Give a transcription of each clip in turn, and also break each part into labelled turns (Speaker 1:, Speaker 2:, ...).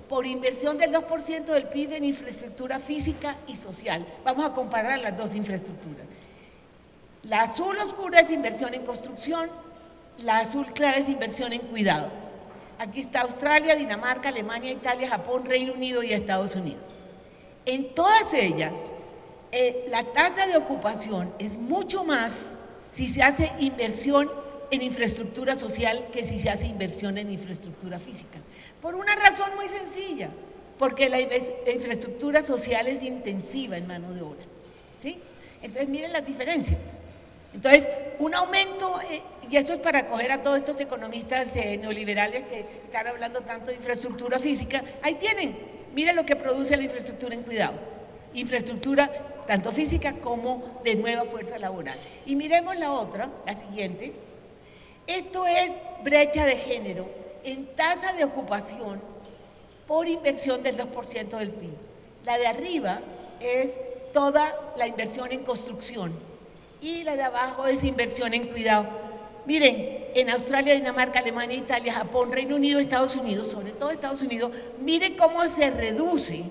Speaker 1: por inversión del 2% del PIB en infraestructura física y social. Vamos a comparar las dos infraestructuras. La azul oscura es inversión en construcción, la azul clara es inversión en cuidado. Aquí está Australia, Dinamarca, Alemania, Italia, Japón, Reino Unido y Estados Unidos. En todas ellas, la tasa de ocupación es mucho más si se hace inversión en infraestructura social que si se hace inversión en infraestructura física. Por una razón muy sencilla, porque la infraestructura social es intensiva en mano de obra, ¿sí? Entonces, miren las diferencias. Entonces, un aumento, y esto es para acoger a todos estos economistas neoliberales que están hablando tanto de infraestructura física, ahí tienen, miren lo que produce la infraestructura en cuidado, infraestructura tanto física como de nueva fuerza laboral. Y miremos la otra, la siguiente, esto es brecha de género en tasa de ocupación por inversión del 2% del PIB. La de arriba es toda la inversión en construcción y la de abajo es inversión en cuidado. Miren, en Australia, Dinamarca, Alemania, Italia, Japón, Reino Unido, Estados Unidos, sobre todo Estados Unidos, miren cómo se reduce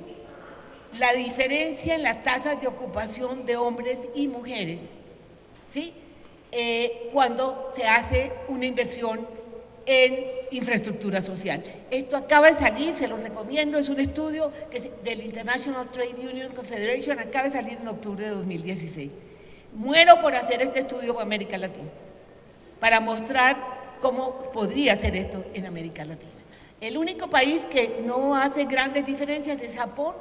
Speaker 1: la diferencia en las tasas de ocupación de hombres y mujeres, ¿sí? Cuando se hace una inversión en infraestructura social. Esto acaba de salir, se lo recomiendo, es un estudio del International Trade Union Confederation, acaba de salir en octubre de 2016. Muero por hacer este estudio para América Latina, para mostrar cómo podría ser esto en América Latina. El único país que no hace grandes diferencias es Japón,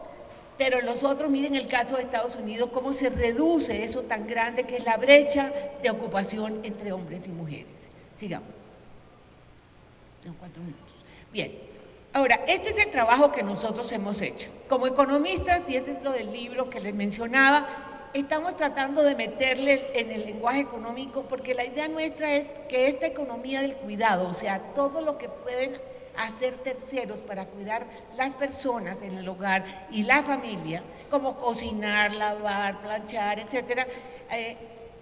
Speaker 1: pero los otros, miren el caso de Estados Unidos, cómo se reduce eso tan grande que es la brecha de ocupación entre hombres y mujeres. Sigamos. En 4 minutos. Bien, ahora, este es el trabajo que nosotros hemos hecho. Como economistas, y ese es lo del libro que les mencionaba, estamos tratando de meterle en el lenguaje económico, porque la idea nuestra es que esta economía del cuidado, o sea, todo lo que pueden hacer terceros para cuidar las personas en el hogar y la familia, como cocinar, lavar, planchar, etcétera,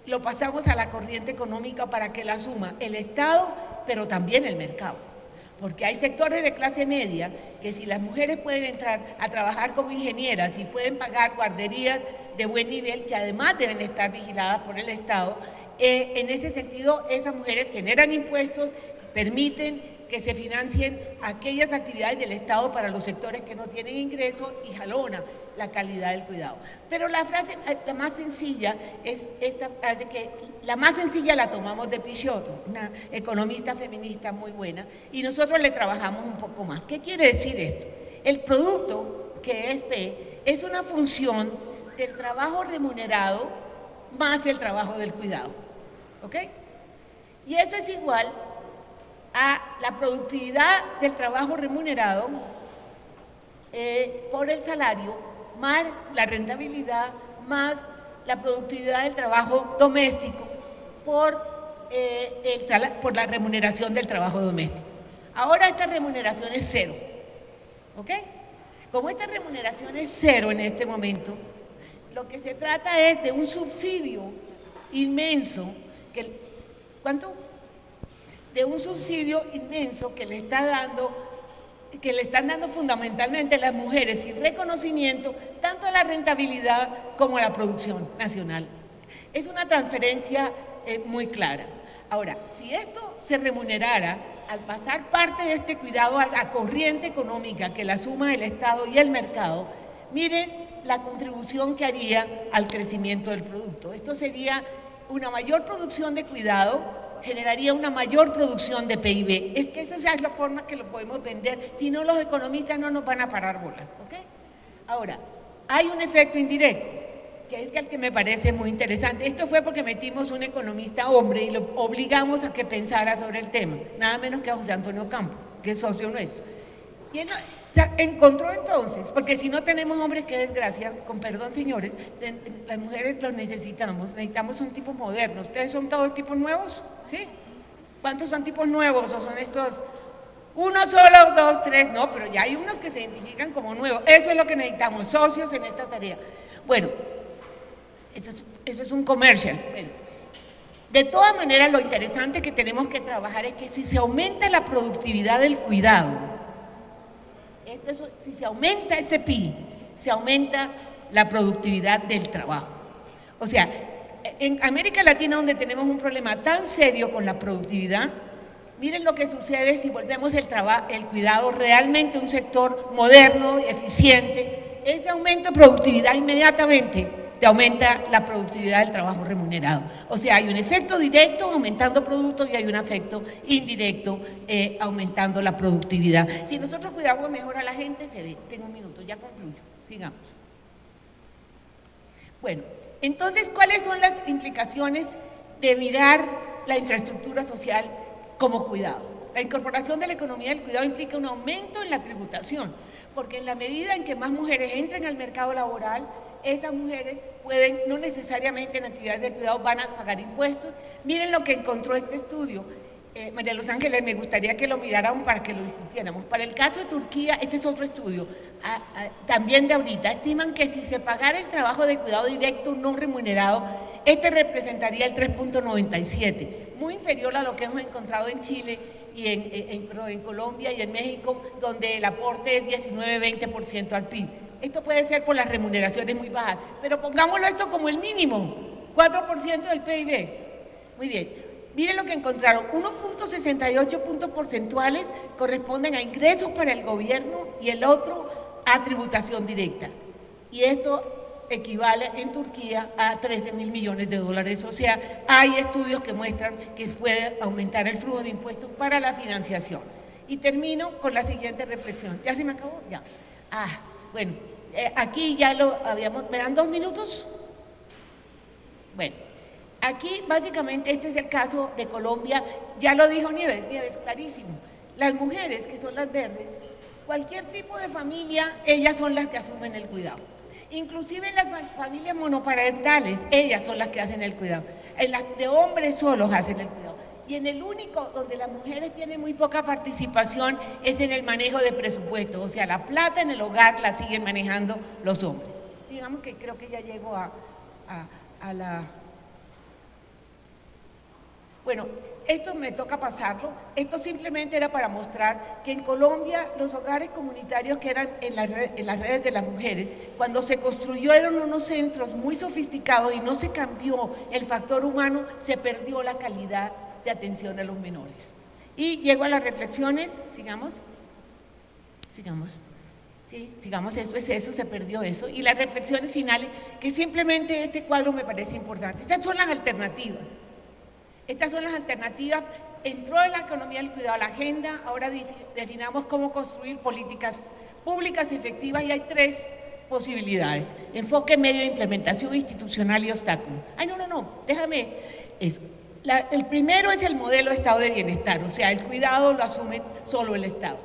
Speaker 1: lo pasamos a la corriente económica para que la asuma el Estado, pero también el mercado. Porque hay sectores de clase media que si las mujeres pueden entrar a trabajar como ingenieras y pueden pagar guarderías de buen nivel, que además deben estar vigiladas por el Estado, en ese sentido esas mujeres generan impuestos, permiten que se financien aquellas actividades del Estado para los sectores que no tienen ingresos y jalona la calidad del cuidado. Pero la frase la más sencilla es esta frase que la más sencilla la tomamos de Picciotto, una economista feminista muy buena, y nosotros le trabajamos un poco más. ¿Qué quiere decir esto? El producto, que es P, es una función del trabajo remunerado más el trabajo del cuidado, ¿ok? Y eso es igual a la productividad del trabajo remunerado por el salario, más la rentabilidad, más la productividad del trabajo doméstico por la remuneración del trabajo doméstico. Ahora esta remuneración es cero, ¿ok? Como esta remuneración es cero en este momento, lo que se trata es de un subsidio inmenso, ¿cuánto? De un subsidio inmenso que le están dando fundamentalmente las mujeres sin reconocimiento tanto a la rentabilidad como a la producción nacional. Es una transferencia muy clara. Ahora, si esto se remunerara al pasar parte de este cuidado a corriente económica que la suma el Estado y el mercado, miren la contribución que haría al crecimiento del producto. Esto sería una mayor producción de cuidado, generaría una mayor producción de PIB. Es que esa es la forma que lo podemos vender, si no los economistas no nos van a parar bolas, ¿ok? Ahora, hay un efecto indirecto, que es el que me parece muy interesante. Esto fue porque metimos un economista hombre y lo obligamos a que pensara sobre el tema, nada menos que a José Antonio Campo, que es socio nuestro. Y él encontró entonces, porque si no tenemos hombres, qué desgracia, con perdón señores, las mujeres los necesitamos son tipos modernos. ¿Ustedes son todos tipos nuevos? ¿Sí? ¿Cuántos son tipos nuevos o son estos? Uno solo, dos, tres, no, pero ya hay unos que se identifican como nuevos. Eso es lo que necesitamos, socios en esta tarea. Bueno, eso es un comercial. Bueno, de todas maneras, lo interesante que tenemos que trabajar es que si se aumenta la productividad del cuidado, Si se aumenta este PIB, se aumenta la productividad del trabajo. O sea, en América Latina, donde tenemos un problema tan serio con la productividad, miren lo que sucede si volvemos el cuidado realmente un sector moderno y eficiente. Ese aumento de productividad inmediatamente te aumenta la productividad del trabajo remunerado. O sea, hay un efecto directo aumentando productos y hay un efecto indirecto aumentando la productividad. Si nosotros cuidamos mejor a la gente, se ve. Tengo un minuto, ya concluyo. Sigamos. Bueno, entonces, ¿cuáles son las implicaciones de mirar la infraestructura social como cuidado? La incorporación de la economía del cuidado implica un aumento en la tributación, porque en la medida en que más mujeres entren al mercado laboral, esas mujeres pueden, no necesariamente en actividades de cuidado van a pagar impuestos. Miren lo que encontró este estudio. María Los Ángeles, me gustaría que lo miraran para que lo discutiéramos. Para el caso de Turquía, este es otro estudio, también de ahorita, estiman que si se pagara el trabajo de cuidado directo no remunerado, este representaría el 3.97, muy inferior a lo que hemos encontrado en Chile y en Colombia y en México, donde el aporte es 19-20% al PIB. Esto puede ser por las remuneraciones muy bajas, pero pongámoslo esto como el mínimo, 4% del PIB. Muy bien, miren lo que encontraron, 1.68 puntos porcentuales corresponden a ingresos para el gobierno y el otro a tributación directa. Y esto equivale en Turquía a 13.000 millones de dólares. O sea, hay estudios que muestran que puede aumentar el flujo de impuestos para la financiación. Y termino con la siguiente reflexión. ¿Ya se me acabó? Ya. Bueno, aquí ya lo habíamos… ¿Me dan 2 minutos? Bueno, aquí básicamente este es el caso de Colombia. Ya lo dijo Nieves, clarísimo. Las mujeres, que son las verdes, cualquier tipo de familia, ellas son las que asumen el cuidado. Inclusive en las familias monoparentales, ellas son las que hacen el cuidado. En las de hombres solos hacen el cuidado. Y en el único donde las mujeres tienen muy poca participación es en el manejo de presupuestos. O sea, la plata en el hogar la siguen manejando los hombres. Digamos que creo que ya llego a la… Bueno, esto me toca pasarlo. Esto simplemente era para mostrar que en Colombia los hogares comunitarios que eran en las redes de las mujeres, cuando se construyeron unos centros muy sofisticados y no se cambió el factor humano, se perdió la calidad de atención a los menores. Y llego a las reflexiones, sigamos, sí, sigamos, esto es eso, se perdió eso, y las reflexiones finales, que simplemente este cuadro me parece importante. Estas son las alternativas, entró en la economía del cuidado a la agenda, ahora definamos cómo construir políticas públicas efectivas y hay 3 posibilidades: enfoque, medio de implementación institucional y obstáculo. Déjame eso. El primero es el modelo de estado de bienestar, o sea, el cuidado lo asume solo el Estado.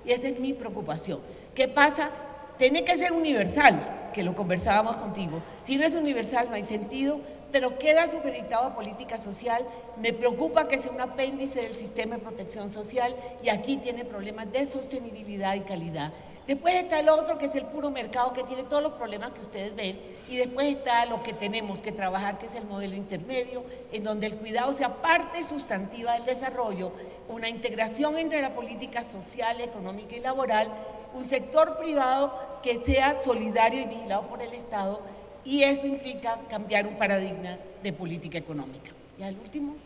Speaker 1: Y esa es mi preocupación. ¿Qué pasa? Tiene que ser universal, que lo conversábamos contigo. Si no es universal no hay sentido, pero queda supeditado a política social. Me preocupa que sea un apéndice del sistema de protección social y aquí tiene problemas de sostenibilidad y calidad. Después está el otro, que es el puro mercado, que tiene todos los problemas que ustedes ven, y después está lo que tenemos que trabajar, que es el modelo intermedio, en donde el cuidado sea parte sustantiva del desarrollo, una integración entre la política social, económica y laboral, un sector privado que sea solidario y vigilado por el Estado, y eso implica cambiar un paradigma de política económica. Y al último,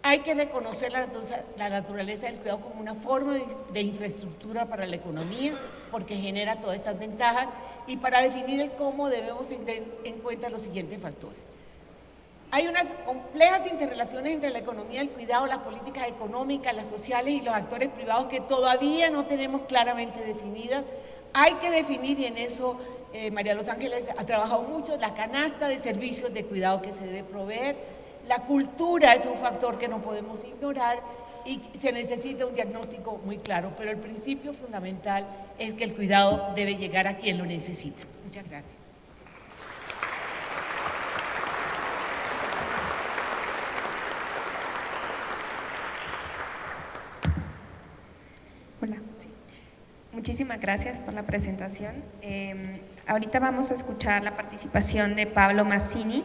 Speaker 1: hay que reconocer la naturaleza del cuidado como una forma de infraestructura para la economía, porque genera todas estas ventajas, y para definir el cómo debemos tener en cuenta los siguientes factores. Hay unas complejas interrelaciones entre la economía del cuidado, las políticas económicas, las sociales y los actores privados que todavía no tenemos claramente definidas. Hay que definir, y en eso María Los Ángeles ha trabajado mucho, la canasta de servicios de cuidado que se debe proveer. La cultura es un factor que no podemos ignorar y se necesita un diagnóstico muy claro, pero el principio fundamental es que el cuidado debe llegar a quien lo necesita. Muchas gracias.
Speaker 2: Hola. Sí. Muchísimas gracias por la presentación. Ahorita vamos a escuchar la participación de Pablo Mazzini.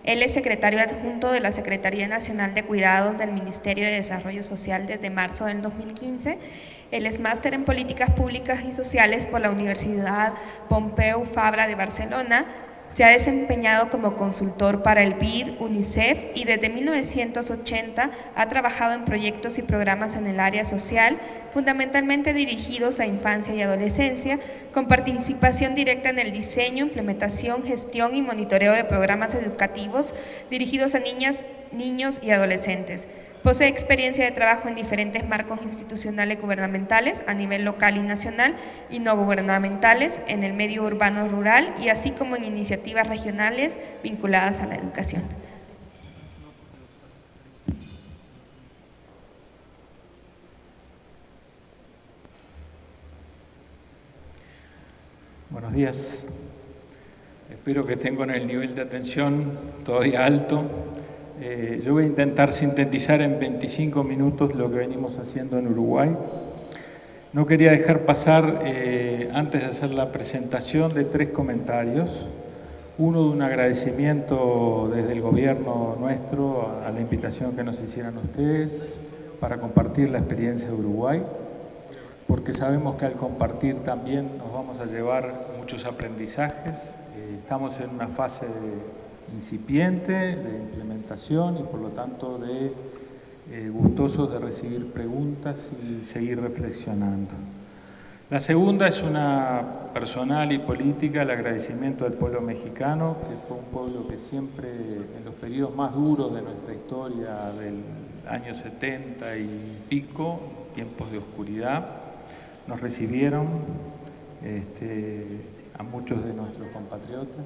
Speaker 2: Él es secretario adjunto de la Secretaría Nacional de Cuidados del Ministerio de Desarrollo Social desde marzo del 2015. Él es máster en Políticas Públicas y Sociales por la Universidad Pompeu Fabra de Barcelona. Se ha desempeñado como consultor para el BID, UNICEF y desde 1980 ha trabajado en proyectos y programas en el área social, fundamentalmente dirigidos a infancia y adolescencia, con participación directa en el diseño, implementación, gestión y monitoreo de programas educativos dirigidos a niñas, niños y adolescentes. Posee experiencia de trabajo en diferentes marcos institucionales gubernamentales a nivel local y nacional y no gubernamentales en el medio urbano rural y así como en iniciativas regionales vinculadas a la educación.
Speaker 3: Buenos días. Espero que estén con el nivel de atención todavía alto. Yo voy a intentar sintetizar en 25 minutos lo que venimos haciendo en Uruguay. No quería dejar pasar, antes de hacer la presentación, de 3 comentarios. Uno de un agradecimiento desde el gobierno nuestro a la invitación que nos hicieran ustedes para compartir la experiencia de Uruguay, porque sabemos que al compartir también nos vamos a llevar muchos aprendizajes. Estamos en una fase incipiente de implementación y por lo tanto gustosos de recibir preguntas y seguir reflexionando. La segunda es una personal y política, el agradecimiento al pueblo mexicano, que fue un pueblo que siempre en los periodos más duros de nuestra historia, del año 70 y pico, tiempos de oscuridad, nos recibieron a muchos de nuestros compatriotas.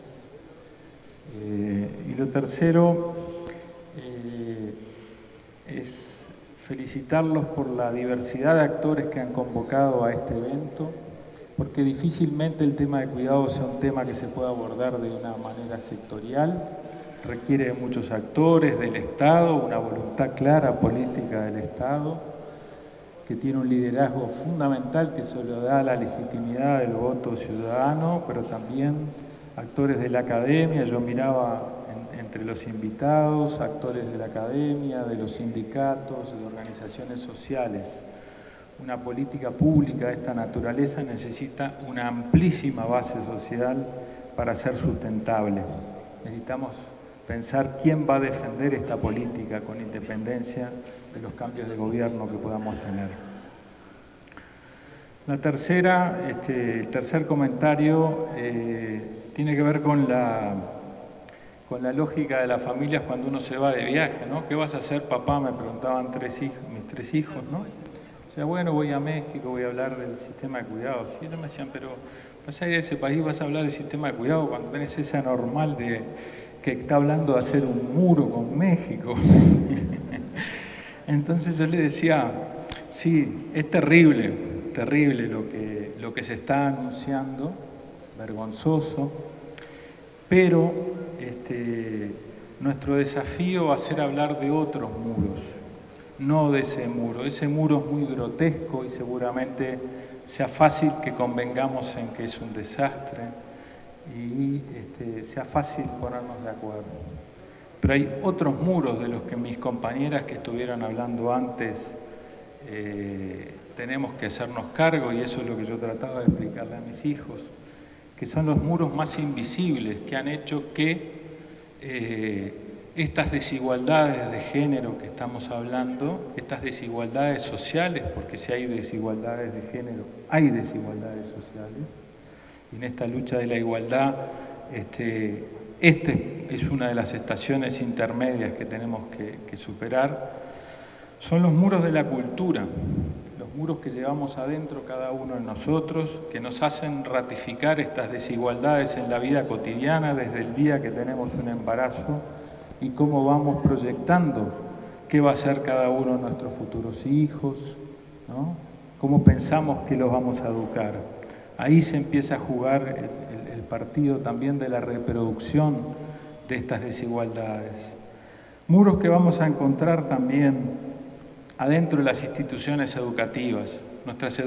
Speaker 3: Y lo tercero es felicitarlos por la diversidad de actores que han convocado a este evento, porque difícilmente el tema de cuidado sea un tema que se pueda abordar de una manera sectorial, requiere de muchos actores, del Estado, una voluntad clara política del Estado, que tiene un liderazgo fundamental que solo da la legitimidad del voto ciudadano, pero también actores de la academia. Yo miraba entre los invitados, actores de la academia, de los sindicatos, de organizaciones sociales. Una política pública de esta naturaleza necesita una amplísima base social para ser sustentable. Necesitamos pensar quién va a defender esta política con independencia de los cambios de gobierno que podamos tener. La tercera, el tercer comentario tiene que ver con la lógica de las familias cuando uno se va de viaje, ¿no? ¿Qué vas a hacer, papá? Me preguntaban mis 3 hijos, ¿no? O sea, bueno, voy a México, voy a hablar del sistema de cuidados. Y ellos me decían, pero vas a ir a ese país, vas a hablar del sistema de cuidado cuando tenés esa normal que está hablando de hacer un muro con México. Entonces yo le decía, sí, es terrible lo que se está anunciando, vergonzoso, pero nuestro desafío va a ser hablar de otros muros, no de ese muro. Ese muro es muy grotesco y seguramente sea fácil que convengamos en que es un desastre y sea fácil ponernos de acuerdo. Pero hay otros muros de los que mis compañeras que estuvieron hablando antes tenemos que hacernos cargo, y eso es lo que yo trataba de explicarle a mis hijos, que son los muros más invisibles que han hecho que estas desigualdades de género que estamos hablando, estas desigualdades sociales, porque si hay desigualdades de género, hay desigualdades sociales, y en esta lucha de la igualdad, es una de las estaciones intermedias que tenemos que superar, son los muros de la cultura, los muros que llevamos adentro cada uno de nosotros, que nos hacen ratificar estas desigualdades en la vida cotidiana desde el día que tenemos un embarazo y cómo vamos proyectando qué va a ser cada uno de nuestros futuros hijos, ¿no? Cómo pensamos que los vamos a educar. Ahí se empieza a jugar el partido también de la reproducción de estas desigualdades. Muros que vamos a encontrar también adentro de las instituciones educativas. Nuestras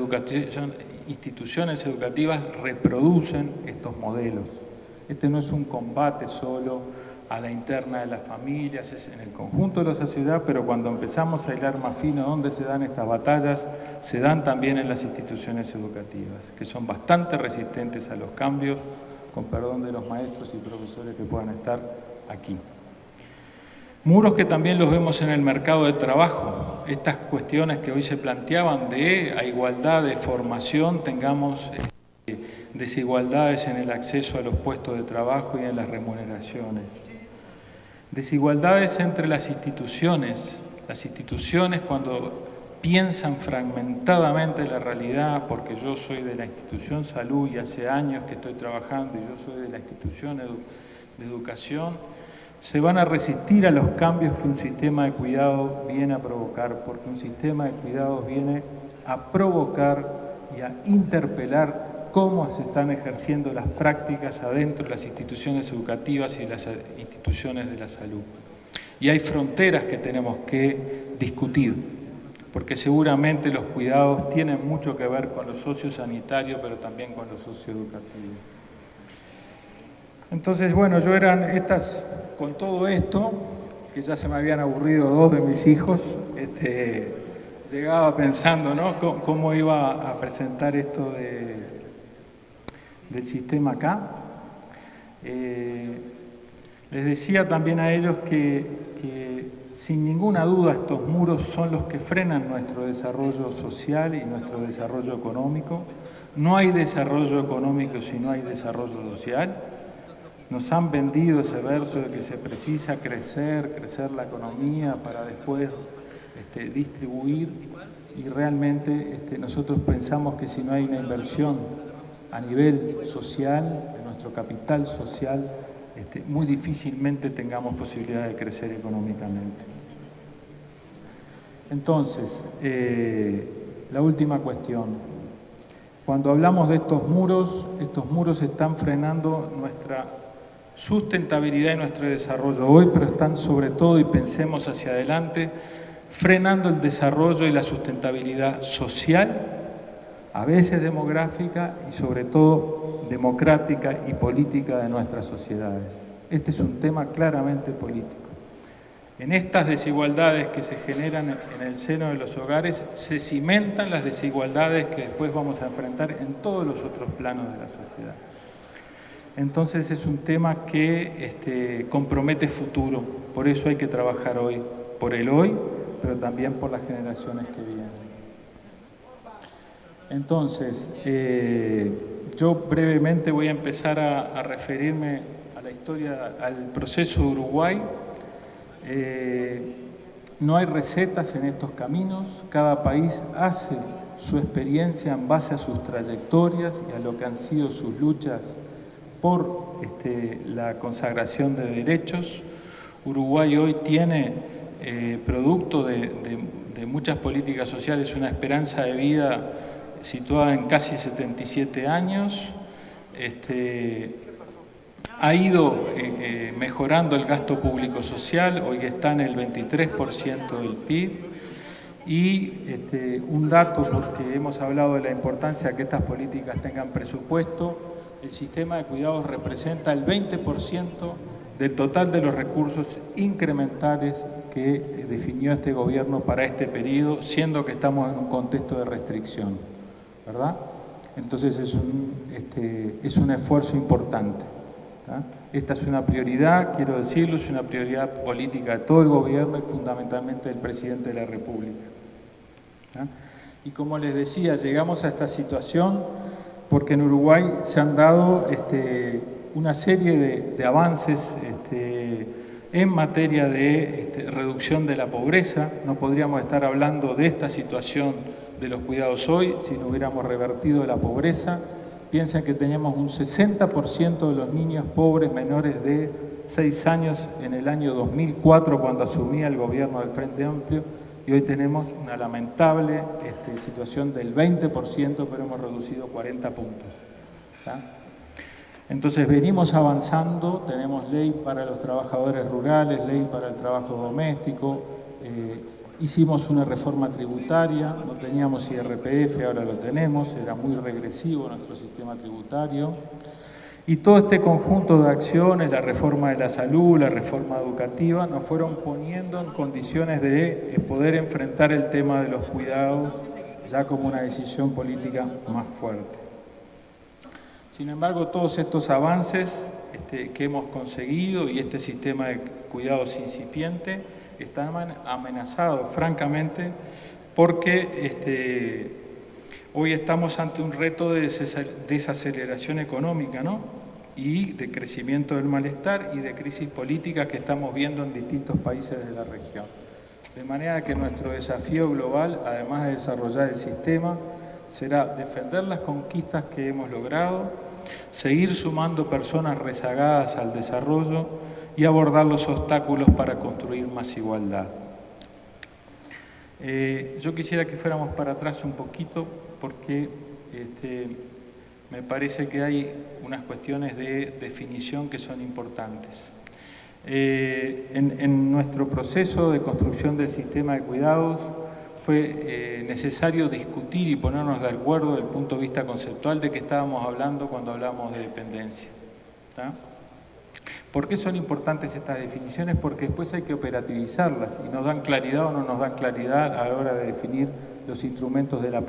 Speaker 3: instituciones educativas reproducen estos modelos. Este no es un combate solo a la interna de las familias, es en el conjunto de la sociedad, pero cuando empezamos a hilar más fino dónde se dan estas batallas, se dan también en las instituciones educativas, que son bastante resistentes a los cambios, con perdón de los maestros y profesores que puedan estar aquí. Muros que también los vemos en el mercado de trabajo. Estas cuestiones que hoy se planteaban de a igualdad de formación, tengamos desigualdades en el acceso a los puestos de trabajo y en las remuneraciones. Desigualdades entre las instituciones cuando piensan fragmentadamente la realidad, porque yo soy de la institución salud y hace años que estoy trabajando y yo soy de la institución de educación, se van a resistir a los cambios que un sistema de cuidado viene a provocar, porque un sistema de cuidados viene a provocar y a interpelar cómo se están ejerciendo las prácticas adentro de las instituciones educativas y las instituciones de la salud. Y hay fronteras que tenemos que discutir, porque seguramente los cuidados tienen mucho que ver con lo sociosanitario, pero también con lo socioeducativo. Entonces, bueno, con todo esto, que ya se me habían aburrido 2 de mis hijos, llegaba pensando, ¿no?, cómo iba a presentar esto del sistema acá. Les decía también a ellos que sin ninguna duda estos muros son los que frenan nuestro desarrollo social y nuestro desarrollo económico. No hay desarrollo económico si no hay desarrollo social. Nos han vendido ese verso de que se precisa crecer la economía para después distribuir, y realmente nosotros pensamos que si no hay una inversión a nivel social, de nuestro capital social, muy difícilmente tengamos posibilidad de crecer económicamente. Entonces, la última cuestión. Cuando hablamos de estos muros están frenando nuestra sustentabilidad y nuestro desarrollo hoy, pero están sobre todo, y pensemos hacia adelante, frenando el desarrollo y la sustentabilidad social, a veces demográfica y sobre todo democrática y política de nuestras sociedades. Este es un tema claramente político. En estas desigualdades que se generan en el seno de los hogares se cimentan las desigualdades que después vamos a enfrentar en todos los otros planos de la sociedad. Entonces es un tema que compromete futuro, por eso hay que trabajar hoy, por el hoy, pero también por las generaciones que vienen. Entonces, yo brevemente voy a empezar a referirme a la historia, al proceso de Uruguay. No hay recetas en estos caminos, cada país hace su experiencia en base a sus trayectorias y a lo que han sido sus luchas por la consagración de derechos. Uruguay hoy tiene, producto de muchas políticas sociales, una esperanza de vida situada en casi 77 años. Ha ido mejorando el gasto público social, hoy está en el 23% del PIB. Y un dato, porque hemos hablado de la importancia de que estas políticas tengan presupuesto, el sistema de cuidados representa el 20% del total de los recursos incrementales que definió este gobierno para este periodo, siendo que estamos en un contexto de restricción, ¿verdad? Entonces es un esfuerzo importante, ¿tá? Esta es una prioridad, quiero decirlo, es una prioridad política de todo el gobierno y fundamentalmente del presidente de la República, ¿tá? Y como les decía, llegamos a esta situación porque en Uruguay se han dado una serie de avances en materia de reducción de la pobreza. No podríamos estar hablando de esta situación de los cuidados hoy si no hubiéramos revertido la pobreza. Piensen que teníamos un 60% de los niños pobres menores de 6 años en el año 2004 cuando asumía el gobierno del Frente Amplio, y hoy tenemos una lamentable situación del 20%, pero hemos reducido 40 puntos. ¿Tá? Entonces venimos avanzando, tenemos ley para los trabajadores rurales, ley para el trabajo doméstico, hicimos una reforma tributaria, no teníamos IRPF, ahora lo tenemos, era muy regresivo nuestro sistema tributario. Y todo este conjunto de acciones, la reforma de la salud, la reforma educativa, nos fueron poniendo en condiciones de poder enfrentar el tema de los cuidados ya como una decisión política más fuerte. Sin embargo, todos estos avances que hemos conseguido y este sistema de cuidados incipiente están amenazados, francamente, porque hoy estamos ante un reto de desaceleración económica, ¿no? Y de crecimiento del malestar y de crisis política que estamos viendo en distintos países de la región. De manera que nuestro desafío global, además de desarrollar el sistema, será defender las conquistas que hemos logrado, seguir sumando personas rezagadas al desarrollo y abordar los obstáculos para construir más igualdad. Yo quisiera que fuéramos para atrás un poquito porque me parece que hay unas cuestiones de definición que son importantes. En nuestro proceso de construcción del sistema de cuidados fue necesario discutir y ponernos de acuerdo desde el punto de vista conceptual de qué estábamos hablando cuando hablamos de dependencia. ¿Tá? ¿Por qué son importantes estas definiciones? Porque después hay que operativizarlas y nos dan claridad o no nos dan claridad a la hora de definir los instrumentos de la política.